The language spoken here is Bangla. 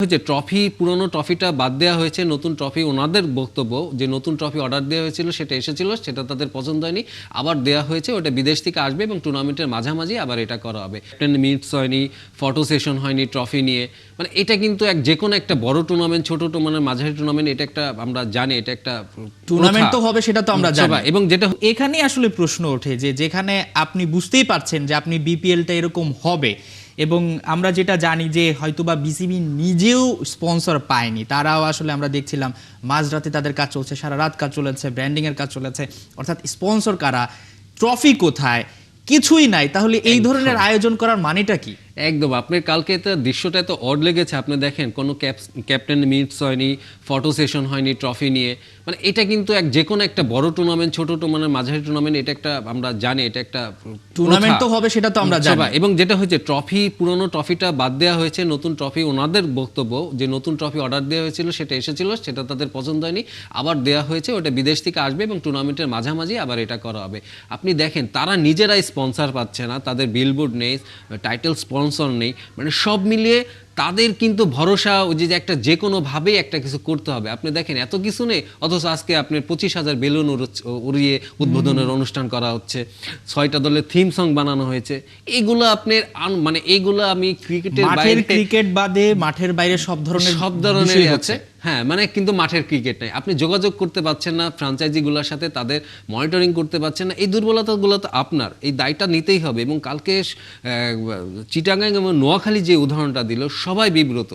হয়েছে ট্রফি পুরনো ট্রফিটা বাদ দেওয়া হয়েছে, নতুন ট্রফি ওনাদের বক্তব্য যে নতুন ট্রফি অর্ডার দেওয়া হয়েছিল সেটা এসেছিল, সেটা তাদের পছন্দ হয়নি, আবার দেওয়া হয়েছে, ওটা বিদেশ থেকে আসবে এবং টুর্নামেন্টের মাঝামাঝি আবার এটা করা হবে। 10 মিনিটস হয়নি, ফটো সেশন হয়নি ট্রফি নিয়ে, মানে এটা কিন্তু যে কোনো একটা বড় টুর্নামেন্ট, ছোট টুর্নামেন্ট, মাঝারি টুর্নামেন্ট, এটা একটা আমরা জানি এটা একটা টুর্নামেন্ট তো হবে, সেটা তো আমরা জানি। এবং যেটা এখানে আসলে প্রশ্ন ওঠে যে যেখানে আপনি বুঝতেই পারছেন যে আপনি বিপিএলটা এরকম হবে, এবং আমরা যেটা জানি যে হয়তোবা বিসিবি নিজেও স্পন্সর পায়নি, তারাও আসলে আমরা দেখছিলাম মাঝরাতে তাদের কাজ চলছে, সারা রাত কাজ চলেছে, ব্র্যান্ডিং এর কাজ চলেছে, অর্থাৎ স্পন্সর কারা, ট্রফি কোথায়, কিছুই নাই। তাহলে এই ধরনের আয়োজন করার মানেটা কি? একদম, আপনার কালকে তো দৃশ্যটা এত অড লেগেছে, আপনি দেখেন কোনো ক্যাপ্টেন মিটস হয়নি, ফটো সেশন হয়নি ট্রফি নিয়ে, মানে এটা কিন্তু যে কোনো একটা বড় টুর্নামেন্ট, ছোট টুর্নামেন্ট, মাঝারি টুর্নামেন্ট, এটা একটা আমরা জানি এটা একটা টুর্নামেন্ট তো হবে, সেটা তো আমরা জানি। এবং যেটা হয়েছে ট্রফি পুরনো ট্রফিটা বাদ দেওয়া হয়েছে, নতুন ট্রফি ওনাদের বক্তব্য যে নতুন ট্রফি অর্ডার দেওয়া হয়েছিল সেটা এসেছিল, সেটা তাদের পছন্দ হয়নি, আবার দেওয়া হয়েছে, ওটা বিদেশ থেকে আসবে এবং টুর্নামেন্টের মাঝামাঝি আবার এটা করা হবে। আপনি দেখেন তারা নিজেরাই স্পন্সর পাচ্ছে না, তাদের বিলবোর্ড নেই, টাইটেল স্পন্সর নেই, মানে সব মিলিয়ে তাদের কিন্তু ভরসা যে একটা যে কোনোভাবেই একটা কিছু করতে হবে। আপনি দেখেন এত কিছু নেই, অথচ আজকে আপনার 25,000 বেলুন উড়িয়ে উদ্বোধনের অনুষ্ঠান করা হচ্ছে, 6টা দলের থিম সং বানানো হয়েছে। এগুলো আপনার মানে এগুলো আমি ক্রিকেটের বাইরে, ক্রিকেট বাদে মাঠের বাইরে সব ধরনের আছে। হ্যাঁ, মানে কিন্তু মাঠের ক্রিকেট নাই, আপনি যোগাযোগ করতে পারছেন না ফ্র্যাঞ্চাইজিগুলোর সাথে, তাদের মনিটরিং করতে পারছেন না। এই দুর্বলতাগুলো তো আপনার, এই দায়টা নিতেই হবে। এবং কালকে চিটাগাং এবং নোয়াখালী যে উদাহরণটা দিল, সবাই বিব্রত।